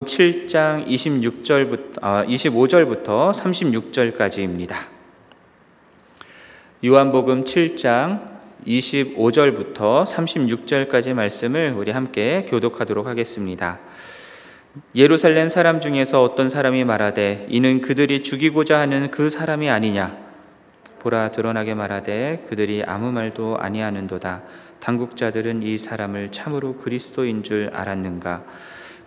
7장 25절부터 36절까지입니다. 요한복음 7장 25절부터 36절까지 말씀을 우리 함께 교독하도록 하겠습니다. 예루살렘 사람 중에서 어떤 사람이 말하되 이는 그들이 죽이고자 하는 그 사람이 아니냐. 보라, 드러나게 말하되 그들이 아무 말도 아니하는도다. 당국자들은 이 사람을 참으로 그리스도인 줄 알았는가.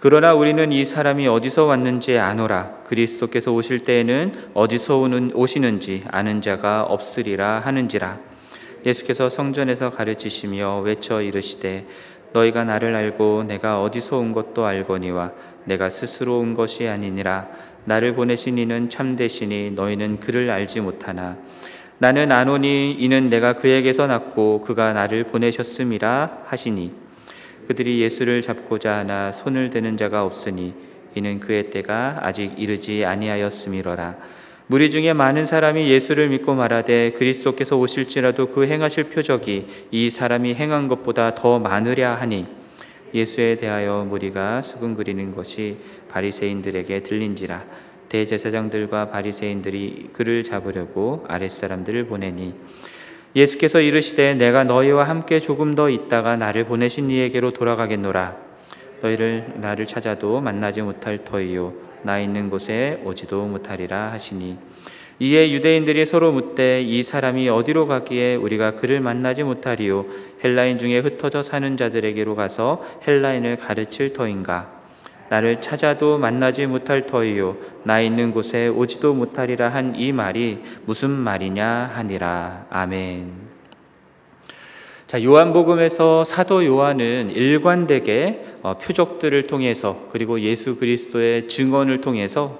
그러나 우리는 이 사람이 어디서 왔는지 아노라. 그리스도께서 오실 때에는 어디서 오시는지 아는 자가 없으리라 하는지라. 예수께서 성전에서 가르치시며 외쳐 이르시되 너희가 나를 알고 내가 어디서 온 것도 알거니와 내가 스스로 온 것이 아니니라. 나를 보내신 이는 참되시니 너희는 그를 알지 못하나 나는 아노니 이는 내가 그에게서 났고 그가 나를 보내셨음이라 하시니 그들이 예수를 잡고자 하나 손을 대는 자가 없으니 이는 그의 때가 아직 이르지 아니하였음이로라. 무리 중에 많은 사람이 예수를 믿고 말하되 그리스도께서 오실지라도 그 행하실 표적이 이 사람이 행한 것보다 더 많으랴 하니 예수에 대하여 무리가 수군거리는 것이 바리새인들에게 들린지라. 대제사장들과 바리새인들이 그를 잡으려고 아랫사람들을 보내니 예수께서 이르시되 내가 너희와 함께 조금 더 있다가 나를 보내신 이에게로 돌아가겠노라. 너희를 나를 찾아도 만나지 못할 터이요 나 있는 곳에 오지도 못하리라 하시니 이에 유대인들이 서로 묻되 이 사람이 어디로 가기에 우리가 그를 만나지 못하리요 헬라인 중에 흩어져 사는 자들에게로 가서 헬라인을 가르칠 터인가. 나를 찾아도 만나지 못할 터이요 나 있는 곳에 오지도 못하리라 한 이 말이 무슨 말이냐 하니라. 아멘. 자, 요한복음에서 사도 요한은 일관되게 표적들을 통해서 그리고 예수 그리스도의 증언을 통해서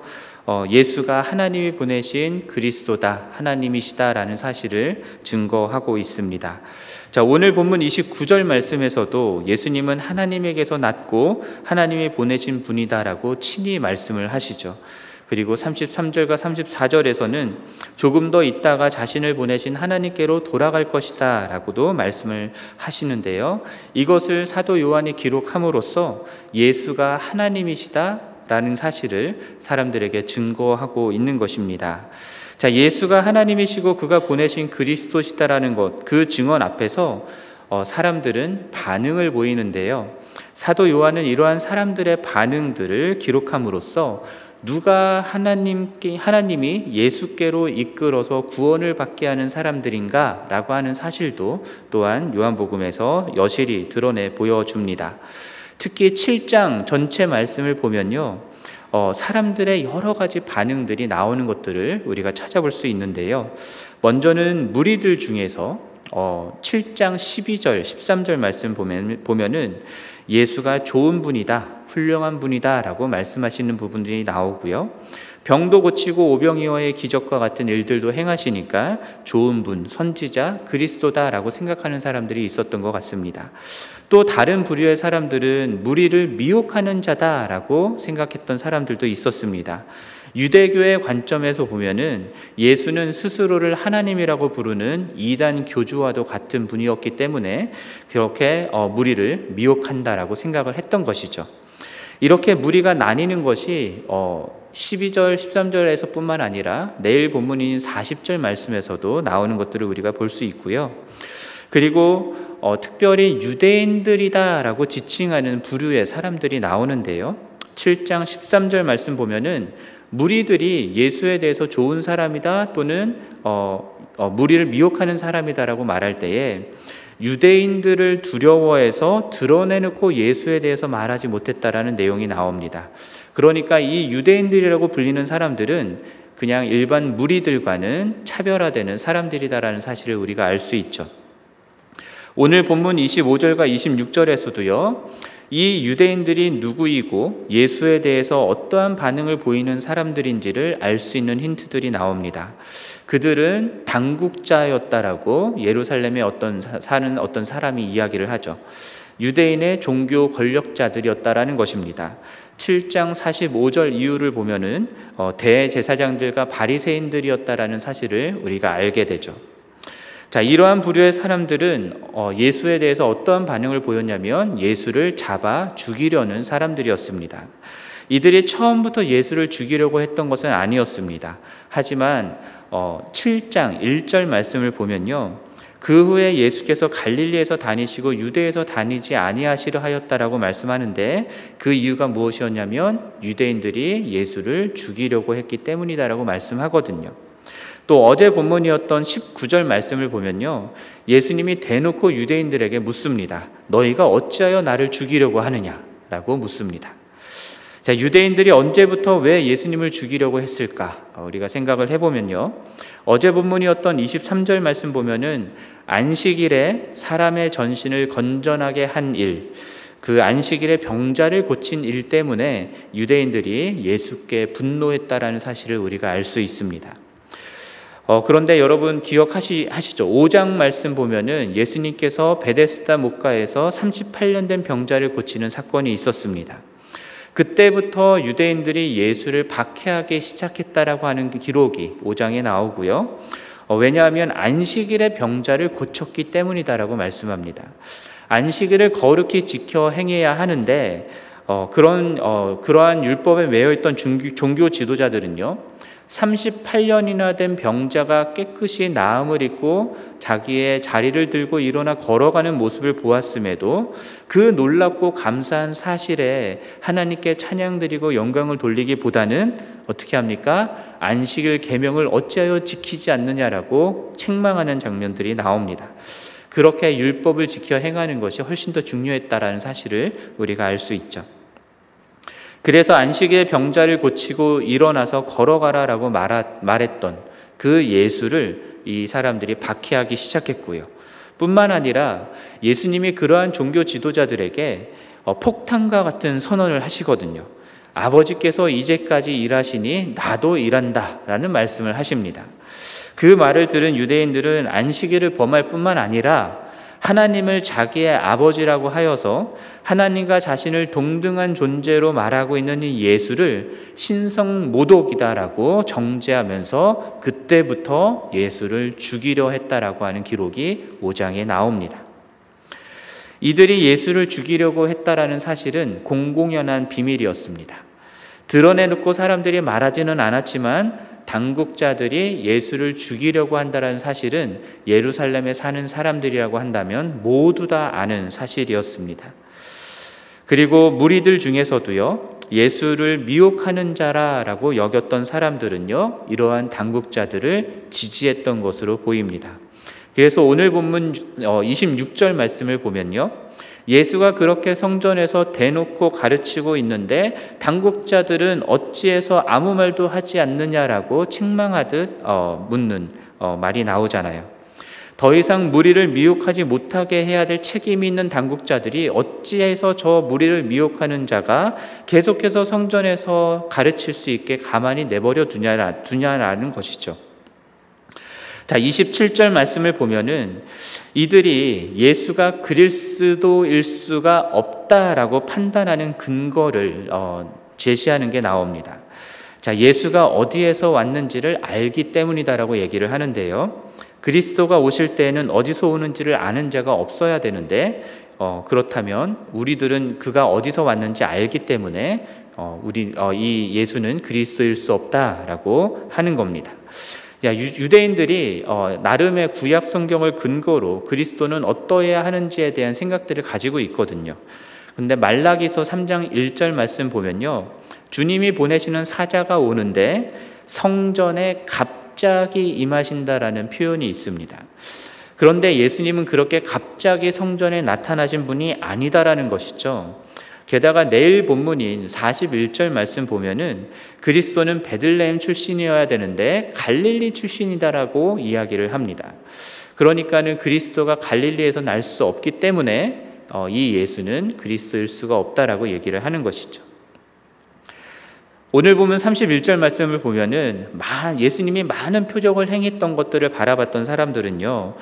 예수가 하나님이 보내신 그리스도다, 하나님이시다라는 사실을 증거하고 있습니다. 자, 오늘 본문 29절 말씀에서도 예수님은 하나님에게서 났고 하나님이 보내신 분이다라고 친히 말씀을 하시죠. 그리고 33절과 34절에서는 조금 더 있다가 자신을 보내신 하나님께로 돌아갈 것이다 라고도 말씀을 하시는데요. 이것을 사도 요한이 기록함으로써 예수가 하나님이시다 라는 사실을 사람들에게 증거하고 있는 것입니다. 자, 예수가 하나님이시고 그가 보내신 그리스도시다라는 것, 그 증언 앞에서 사람들은 반응을 보이는데요. 사도 요한은 이러한 사람들의 반응들을 기록함으로써 누가 하나님이 예수께로 이끌어서 구원을 받게 하는 사람들인가 라고 하는 사실도 또한 요한복음에서 여실히 드러내 보여줍니다. 특히 7장 전체 말씀을 보면요, 사람들의 여러 가지 반응들이 나오는 것들을 우리가 찾아볼 수 있는데요. 먼저는 무리들 중에서 7장 12절, 13절 말씀 보면은 예수가 좋은 분이다, 훌륭한 분이다 라고 말씀하시는 부분들이 나오고요. 병도 고치고 오병이어의 기적과 같은 일들도 행하시니까 좋은 분, 선지자, 그리스도다라고 생각하는 사람들이 있었던 것 같습니다. 또 다른 부류의 사람들은 무리를 미혹하는 자다라고 생각했던 사람들도 있었습니다. 유대교의 관점에서 보면은 예수는 스스로를 하나님이라고 부르는 이단 교주와도 같은 분이었기 때문에 그렇게 무리를 미혹한다라고 생각을 했던 것이죠. 이렇게 무리가 나뉘는 것이 12절, 13절에서 뿐만 아니라 내일 본문인 40절 말씀에서도 나오는 것들을 우리가 볼 수 있고요. 그리고 특별히 유대인들이다라고 지칭하는 부류의 사람들이 나오는데요. 7장 13절 말씀 보면은 무리들이 예수에 대해서 좋은 사람이다 또는 무리를 미혹하는 사람이다라고 말할 때에 유대인들을 두려워해서 드러내놓고 예수에 대해서 말하지 못했다라는 내용이 나옵니다. 그러니까 이 유대인들이라고 불리는 사람들은 그냥 일반 무리들과는 차별화되는 사람들이다라는 사실을 우리가 알 수 있죠. 오늘 본문 25절과 26절에서도요. 이 유대인들이 누구이고 예수에 대해서 어떠한 반응을 보이는 사람들인지를 알 수 있는 힌트들이 나옵니다. 그들은 당국자였다라고 예루살렘에 사는 어떤 사람이 이야기를 하죠. 유대인의 종교 권력자들이었다라는 것입니다. 7장 45절 이후를 보면은 대제사장들과 바리새인들이었다라는 사실을 우리가 알게 되죠. 자, 이러한 부류의 사람들은 예수에 대해서 어떠한 반응을 보였냐면 예수를 잡아 죽이려는 사람들이었습니다. 이들이 처음부터 예수를 죽이려고 했던 것은 아니었습니다. 하지만 7장 1절 말씀을 보면요, 그 후에 예수께서 갈릴리에서 다니시고 유대에서 다니지 아니하시려 하였다라고 말씀하는데, 그 이유가 무엇이었냐면 유대인들이 예수를 죽이려고 했기 때문이다라고 말씀하거든요. 또 어제 본문이었던 19절 말씀을 보면요, 예수님이 대놓고 유대인들에게 묻습니다. 너희가 어찌하여 나를 죽이려고 하느냐라고 묻습니다. 자, 유대인들이 언제부터 왜 예수님을 죽이려고 했을까? 우리가 생각을 해보면요, 어제 본문이었던 23절 말씀 보면은 안식일에 사람의 전신을 건전하게 한 일, 그 안식일에 병자를 고친 일 때문에 유대인들이 예수께 분노했다라는 사실을 우리가 알 수 있습니다. 그런데 여러분 기억하시죠? 5장 말씀 보면은 예수님께서 베데스다 목가에서 38년 된 병자를 고치는 사건이 있었습니다. 그때부터 유대인들이 예수를 박해하기 시작했다라고 하는 기록이 5장에 나오고요. 왜냐하면 안식일에 병자를 고쳤기 때문이다라고 말씀합니다. 안식일을 거룩히 지켜 행해야 하는데 그러한 율법에 매여 있던 종교 지도자들은요, 38년이나 된 병자가 깨끗이 나음을 입고 자기의 자리를 들고 일어나 걸어가는 모습을 보았음에도 그 놀랍고 감사한 사실에 하나님께 찬양드리고 영광을 돌리기보다는 어떻게 합니까? 안식일 계명을 어찌하여 지키지 않느냐라고 책망하는 장면들이 나옵니다. 그렇게 율법을 지켜 행하는 것이 훨씬 더 중요했다라는 사실을 우리가 알 수 있죠. 그래서 안식일에 병자를 고치고 일어나서 걸어가라라고 말했던 그 예수를 이 사람들이 박해하기 시작했고요. 뿐만 아니라 예수님이 그러한 종교 지도자들에게 폭탄과 같은 선언을 하시거든요. 아버지께서 이제까지 일하시니 나도 일한다 라는 말씀을 하십니다. 그 말을 들은 유대인들은 안식일을 범할 뿐만 아니라 하나님을 자기의 아버지라고 하여서 하나님과 자신을 동등한 존재로 말하고 있는 이 예수를 신성모독이다라고 정죄하면서 그때부터 예수를 죽이려 했다라고 하는 기록이 5장에 나옵니다. 이들이 예수를 죽이려고 했다라는 사실은 공공연한 비밀이었습니다. 드러내놓고 사람들이 말하지는 않았지만 당국자들이 예수를 죽이려고 한다는 사실은 예루살렘에 사는 사람들이라고 한다면 모두 다 아는 사실이었습니다. 그리고 무리들 중에서도요, 예수를 미혹하는 자라고 여겼던 사람들은요, 이러한 당국자들을 지지했던 것으로 보입니다. 그래서 오늘 본문 26절 말씀을 보면요, 예수가 그렇게 성전에서 대놓고 가르치고 있는데 당국자들은 어찌해서 아무 말도 하지 않느냐라고 책망하듯 묻는 말이 나오잖아요. 더 이상 무리를 미혹하지 못하게 해야 될 책임이 있는 당국자들이 어찌해서 저 무리를 미혹하는 자가 계속해서 성전에서 가르칠 수 있게 가만히 내버려 두냐라는 것이죠. 자, 27절 말씀을 보면은 이들이 예수가 그리스도일 수가 없다라고 판단하는 근거를 제시하는 게 나옵니다. 자, 예수가 어디에서 왔는지를 알기 때문이다라고 얘기를 하는데요. 그리스도가 오실 때에는 어디서 오는지를 아는 자가 없어야 되는데 그렇다면 우리들은 그가 어디서 왔는지 알기 때문에 이 예수는 그리스도일 수 없다라고 하는 겁니다. 유대인들이 나름의 구약 성경을 근거로 그리스도는 어떠해야 하는지에 대한 생각들을 가지고 있거든요. 근데 말라기서 3장 1절 말씀 보면요, 주님이 보내시는 사자가 오는데 성전에 갑자기 임하신다라는 표현이 있습니다. 그런데 예수님은 그렇게 갑자기 성전에 나타나신 분이 아니다라는 것이죠. 게다가 내일 본문인 41절 말씀 보면은 그리스도는 베들레헴 출신이어야 되는데 갈릴리 출신이다라고 이야기를 합니다. 그러니까는 그리스도가 갈릴리에서 날 수 없기 때문에 이 예수는 그리스도일 수가 없다라고 얘기를 하는 것이죠. 오늘 보면 31절 말씀을 보면은 예수님이 많은 표적을 행했던 것들을 바라봤던 사람들은요,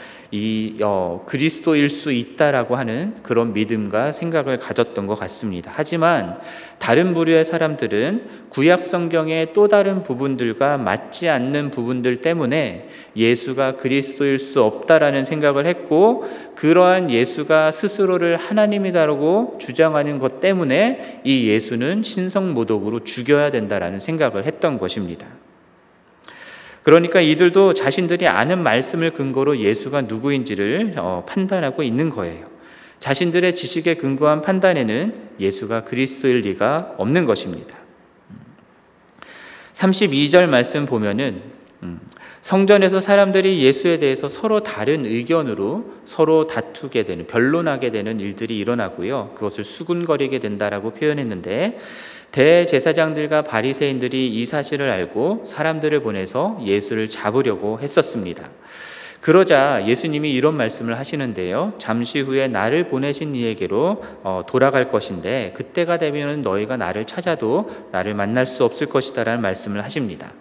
그리스도일 수 있다라고 하는 그런 믿음과 생각을 가졌던 것 같습니다. 하지만 다른 부류의 사람들은 구약 성경의 또 다른 부분들과 맞지 않는 부분들 때문에 예수가 그리스도일 수 없다라는 생각을 했고, 그러한 예수가 스스로를 하나님이다라고 주장하는 것 때문에 이 예수는 신성모독으로 죽여야 된다라는 생각을 했던 것입니다. 그러니까 이들도 자신들이 아는 말씀을 근거로 예수가 누구인지를 판단하고 있는 거예요. 자신들의 지식에 근거한 판단에는 예수가 그리스도일 리가 없는 것입니다. 32절 말씀 보면은 성전에서 사람들이 예수에 대해서 서로 다른 의견으로 서로 다투게 되는, 변론하게 되는 일들이 일어나고요, 그것을 수군거리게 된다라고 표현했는데, 대제사장들과 바리새인들이 이 사실을 알고 사람들을 보내서 예수를 잡으려고 했었습니다. 그러자 예수님이 이런 말씀을 하시는데요, 잠시 후에 나를 보내신 이에게로 돌아갈 것인데 그때가 되면 너희가 나를 찾아도 나를 만날 수 없을 것이다 라는 말씀을 하십니다.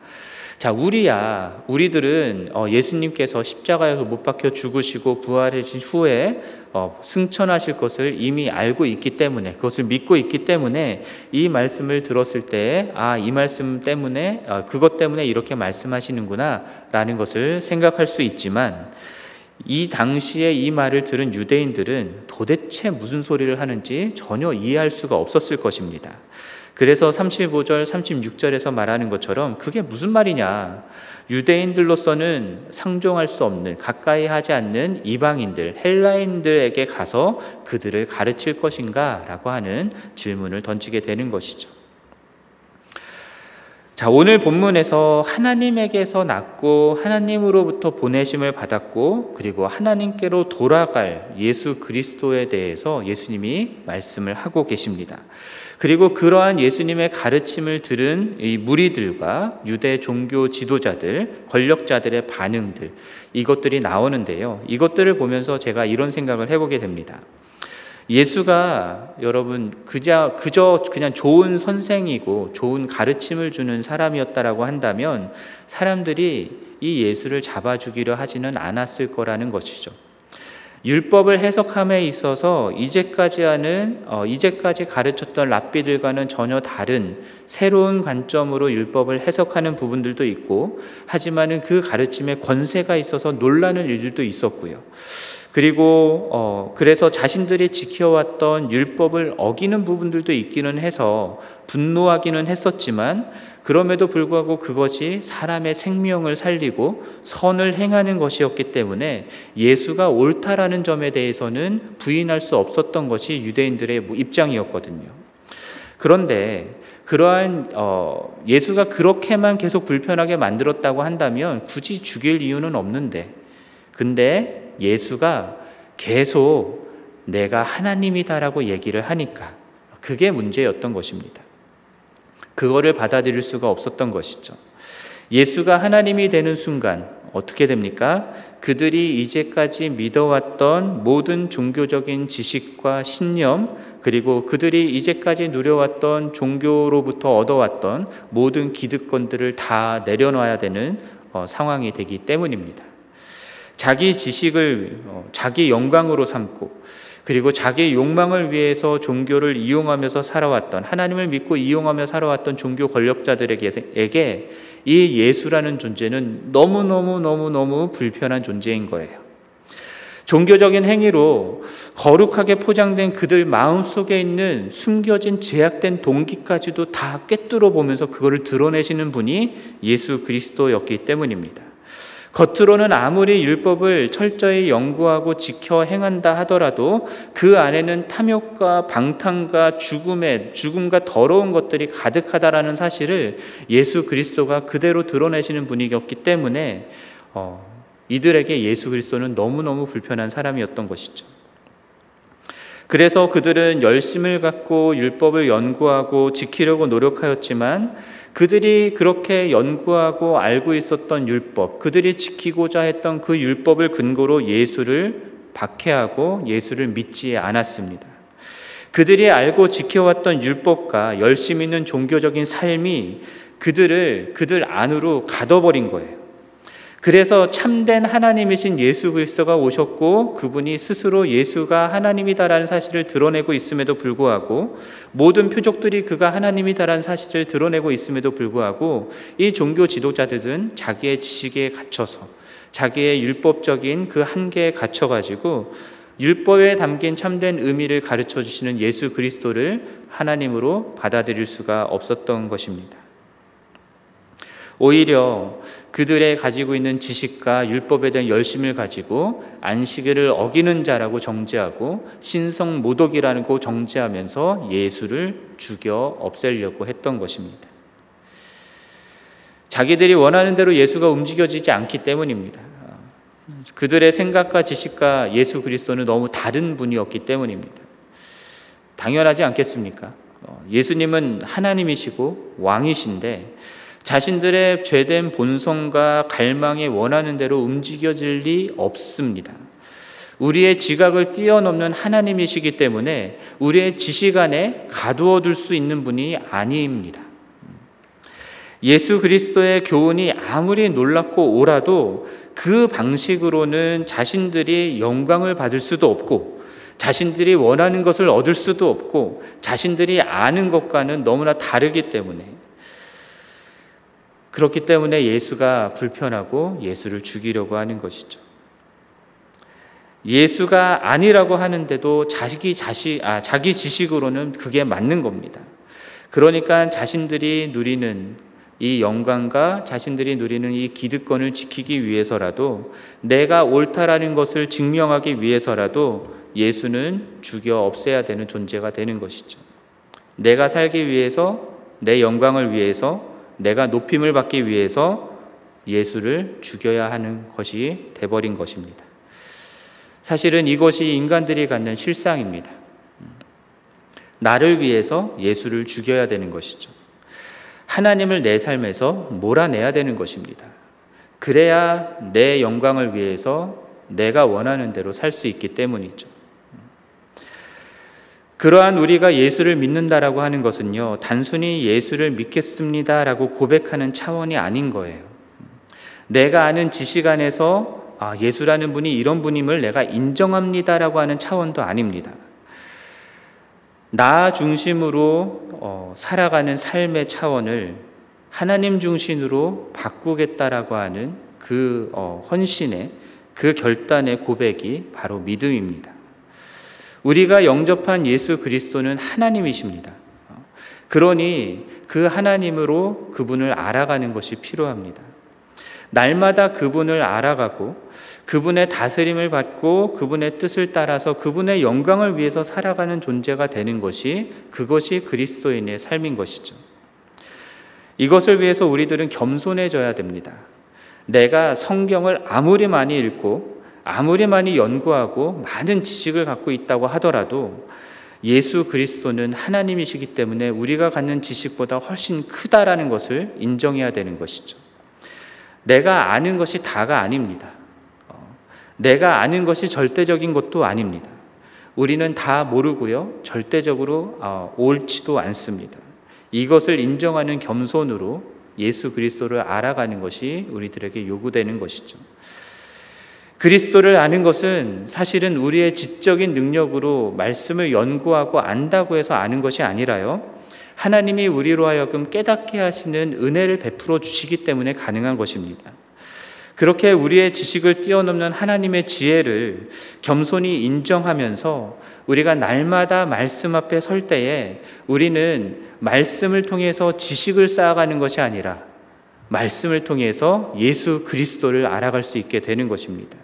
자, 우리들은 예수님께서 십자가에서 못 박혀 죽으시고 부활하신 후에 승천하실 것을 이미 알고 있기 때문에, 그것을 믿고 있기 때문에 이 말씀을 들었을 때 이 말씀 때문에 그것 때문에 이렇게 말씀하시는구나 라는 것을 생각할 수 있지만, 이 당시에 이 말을 들은 유대인들은 도대체 무슨 소리를 하는지 전혀 이해할 수가 없었을 것입니다. 그래서 35절, 36절에서 말하는 것처럼 그게 무슨 말이냐, 유대인들로서는 상종할 수 없는, 가까이 하지 않는 이방인들, 헬라인들에게 가서 그들을 가르칠 것인가 라고 하는 질문을 던지게 되는 것이죠. 자, 오늘 본문에서 하나님에게서 낳고 하나님으로부터 보내심을 받았고 그리고 하나님께로 돌아갈 예수 그리스도에 대해서 예수님이 말씀을 하고 계십니다. 그리고 그러한 예수님의 가르침을 들은 이 무리들과 유대 종교 지도자들, 권력자들의 반응들, 이것들이 나오는데요, 이것들을 보면서 제가 이런 생각을 해보게 됩니다. 예수가 여러분 그저 그냥 좋은 선생이고 좋은 가르침을 주는 사람이었다라고 한다면 사람들이 이 예수를 잡아 죽이려 하지는 않았을 거라는 것이죠. 율법을 해석함에 있어서 이제까지 가르쳤던 랍비들과는 전혀 다른 새로운 관점으로 율법을 해석하는 부분들도 있고, 하지만은 그 가르침에 권세가 있어서 놀라는 일들도 있었고요. 그리고 그래서 자신들이 지켜왔던 율법을 어기는 부분들도 있기는 해서 분노하기는 했었지만, 그럼에도 불구하고 그것이 사람의 생명을 살리고 선을 행하는 것이었기 때문에 예수가 옳다라는 점에 대해서는 부인할 수 없었던 것이 유대인들의 입장이었거든요. 그런데 그러한 예수가 그렇게만 계속 불편하게 만들었다고 한다면 굳이 죽일 이유는 없는데, 근데 예수가 계속 내가 하나님이다라고 얘기를 하니까 그게 문제였던 것입니다. 그거를 받아들일 수가 없었던 것이죠. 예수가 하나님이 되는 순간 어떻게 됩니까? 그들이 이제까지 믿어왔던 모든 종교적인 지식과 신념, 그리고 그들이 이제까지 누려왔던 종교로부터 얻어왔던 모든 기득권들을 다 내려놔야 되는 상황이 되기 때문입니다. 자기 지식을 자기 영광으로 삼고, 그리고 자기 욕망을 위해서 종교를 이용하면서 살아왔던, 하나님을 믿고 이용하며 살아왔던 종교 권력자들에게 이 예수라는 존재는 너무너무 불편한 존재인 거예요. 종교적인 행위로 거룩하게 포장된 그들 마음속에 있는 숨겨진 제약된 동기까지도 다 꿰뚫어 보면서 그거를 드러내시는 분이 예수 그리스도였기 때문입니다. 겉으로는 아무리 율법을 철저히 연구하고 지켜 행한다 하더라도 그 안에는 탐욕과 방탕과 죽음과 더러운 것들이 가득하다라는 사실을 예수 그리스도가 그대로 드러내시는 분이었기 때문에 이들에게 예수 그리스도는 너무너무 불편한 사람이었던 것이죠. 그래서 그들은 열심을 갖고 율법을 연구하고 지키려고 노력하였지만, 그들이 그렇게 연구하고 알고 있었던 율법, 그들이 지키고자 했던 그 율법을 근거로 예수를 박해하고 예수를 믿지 않았습니다. 그들이 알고 지켜왔던 율법과 열심 있는 종교적인 삶이 그들 안으로 가둬버린 거예요. 그래서 참된 하나님이신 예수 그리스도가 오셨고 그분이 스스로 예수가 하나님이다라는 사실을 드러내고 있음에도 불구하고 모든 표적들이 그가 하나님이다라는 사실을 드러내고 있음에도 불구하고 이 종교 지도자들은 자기의 지식에 갇혀서 자기의 율법적인 그 한계에 갇혀가지고 율법에 담긴 참된 의미를 가르쳐 주시는 예수 그리스도를 하나님으로 받아들일 수가 없었던 것입니다. 오히려 그들의 가지고 있는 지식과 율법에 대한 열심을 가지고 안식일을 어기는 자라고 정죄하고 신성모독이라고 정죄하면서 예수를 죽여 없애려고 했던 것입니다. 자기들이 원하는 대로 예수가 움직여지지 않기 때문입니다. 그들의 생각과 지식과 예수 그리스도는 너무 다른 분이었기 때문입니다. 당연하지 않겠습니까? 예수님은 하나님이시고 왕이신데 자신들의 죄된 본성과 갈망에 원하는 대로 움직여질 리 없습니다. 우리의 지각을 뛰어넘는 하나님이시기 때문에 우리의 지식 안에 가두어 둘 수 있는 분이 아닙니다. 예수 그리스도의 교훈이 아무리 놀랍고 옳아도 그 방식으로는 자신들이 영광을 받을 수도 없고 자신들이 원하는 것을 얻을 수도 없고 자신들이 아는 것과는 너무나 다르기 때문에 그렇기 때문에 예수가 불편하고 예수를 죽이려고 하는 것이죠. 예수가 아니라고 하는데도 자기 지식으로는 그게 맞는 겁니다. 그러니까 자신들이 누리는 이 영광과 자신들이 누리는 이 기득권을 지키기 위해서라도 내가 옳다라는 것을 증명하기 위해서라도 예수는 죽여 없애야 되는 존재가 되는 것이죠. 내가 살기 위해서 내 영광을 위해서 내가 높임을 받기 위해서 예수를 죽여야 하는 것이 돼버린 것입니다. 사실은 이것이 인간들이 갖는 실상입니다. 나를 위해서 예수를 죽여야 되는 것이죠. 하나님을 내 삶에서 몰아내야 되는 것입니다. 그래야 내 영광을 위해서 내가 원하는 대로 살 수 있기 때문이죠. 그러한 우리가 예수를 믿는다라고 하는 것은요, 단순히 예수를 믿겠습니다라고 고백하는 차원이 아닌 거예요. 내가 아는 지식 안에서 예수라는 분이 이런 분임을 내가 인정합니다라고 하는 차원도 아닙니다. 나 중심으로 살아가는 삶의 차원을 하나님 중심으로 바꾸겠다라고 하는 그 헌신의 그 결단의 고백이 바로 믿음입니다. 우리가 영접한 예수 그리스도는 하나님이십니다. 그러니 그 하나님으로 그분을 알아가는 것이 필요합니다. 날마다 그분을 알아가고 그분의 다스림을 받고 그분의 뜻을 따라서 그분의 영광을 위해서 살아가는 존재가 되는 것이 그것이 그리스도인의 삶인 것이죠. 이것을 위해서 우리들은 겸손해져야 됩니다. 내가 성경을 아무리 많이 읽고 아무리 많이 연구하고 많은 지식을 갖고 있다고 하더라도 예수 그리스도는 하나님이시기 때문에 우리가 갖는 지식보다 훨씬 크다라는 것을 인정해야 되는 것이죠. 내가 아는 것이 다가 아닙니다. 내가 아는 것이 절대적인 것도 아닙니다. 우리는 다 모르고요, 절대적으로 옳지도 않습니다. 이것을 인정하는 겸손으로 예수 그리스도를 알아가는 것이 우리들에게 요구되는 것이죠. 그리스도를 아는 것은 사실은 우리의 지적인 능력으로 말씀을 연구하고 안다고 해서 아는 것이 아니라요, 하나님이 우리로 하여금 깨닫게 하시는 은혜를 베풀어 주시기 때문에 가능한 것입니다. 그렇게 우리의 지식을 뛰어넘는 하나님의 지혜를 겸손히 인정하면서 우리가 날마다 말씀 앞에 설 때에 우리는 말씀을 통해서 지식을 쌓아가는 것이 아니라 말씀을 통해서 예수 그리스도를 알아갈 수 있게 되는 것입니다.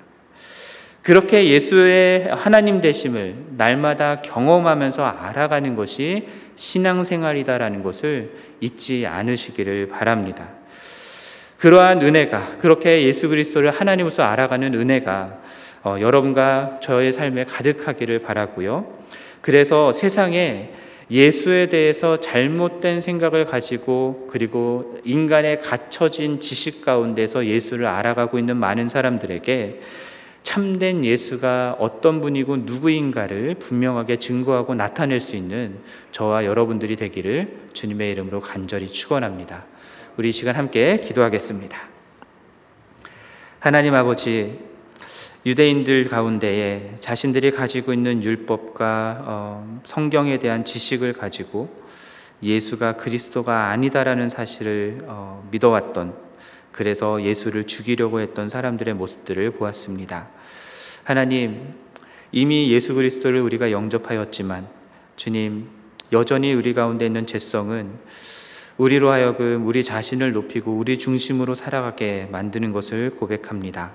그렇게 예수의 하나님 되심을 날마다 경험하면서 알아가는 것이 신앙생활이다라는 것을 잊지 않으시기를 바랍니다. 그러한 은혜가, 그렇게 예수 그리스도를 하나님으로서 알아가는 은혜가 여러분과 저의 삶에 가득하기를 바라고요. 그래서 세상에 예수에 대해서 잘못된 생각을 가지고 그리고 인간의 갇혀진 지식 가운데서 예수를 알아가고 있는 많은 사람들에게 참된 예수가 어떤 분이고 누구인가를 분명하게 증거하고 나타낼 수 있는 저와 여러분들이 되기를 주님의 이름으로 간절히 축원합니다. 우리 이 시간 함께 기도하겠습니다. 하나님 아버지, 유대인들 가운데에 자신들이 가지고 있는 율법과 성경에 대한 지식을 가지고 예수가 그리스도가 아니다라는 사실을 믿어왔던, 그래서 예수를 죽이려고 했던 사람들의 모습들을 보았습니다. 하나님, 이미 예수 그리스도를 우리가 영접하였지만 주님, 여전히 우리 가운데 있는 죄성은 우리로 하여금 우리 자신을 높이고 우리 중심으로 살아가게 만드는 것을 고백합니다.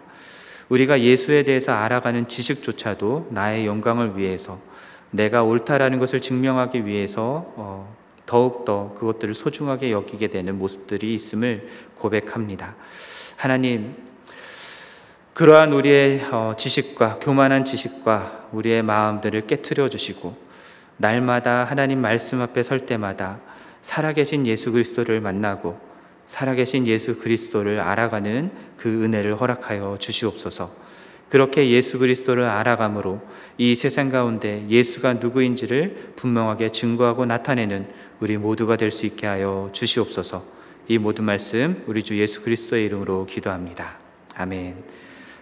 우리가 예수에 대해서 알아가는 지식조차도 나의 영광을 위해서, 내가 옳다라는 것을 증명하기 위해서 더욱더 그것들을 소중하게 여기게 되는 모습들이 있음을 고백합니다. 하나님, 그러한 우리의 지식과 교만한 지식과 우리의 마음들을 깨트려 주시고, 날마다 하나님 말씀 앞에 설 때마다 살아계신 예수 그리스도를 만나고 살아계신 예수 그리스도를 알아가는 그 은혜를 허락하여 주시옵소서. 그렇게 예수 그리스도를 알아감으로 이 세상 가운데 예수가 누구인지를 분명하게 증거하고 나타내는 우리 모두가 될 수 있게 하여 주시옵소서. 이 모든 말씀 우리 주 예수 그리스도의 이름으로 기도합니다. 아멘.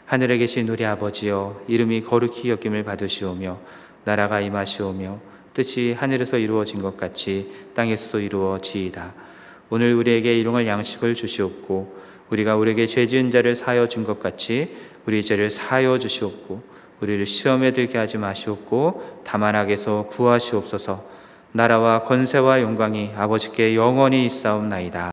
하늘에 계신 우리 아버지여, 이름이 거룩히 여김을 받으시오며 나라가 임하시오며 뜻이 하늘에서 이루어진 것 같이 땅에서도 이루어지이다. 오늘 우리에게 일용할 양식을 주시옵고 우리가 우리에게 죄 지은 자를 사하여 준 것 같이 우리 죄를 사하여 주시옵고 우리를 시험에 들게 하지 마시옵고 다만 악에서 구하시옵소서. 나라와 권세와 영광이 아버지께 영원히 있사옵나이다.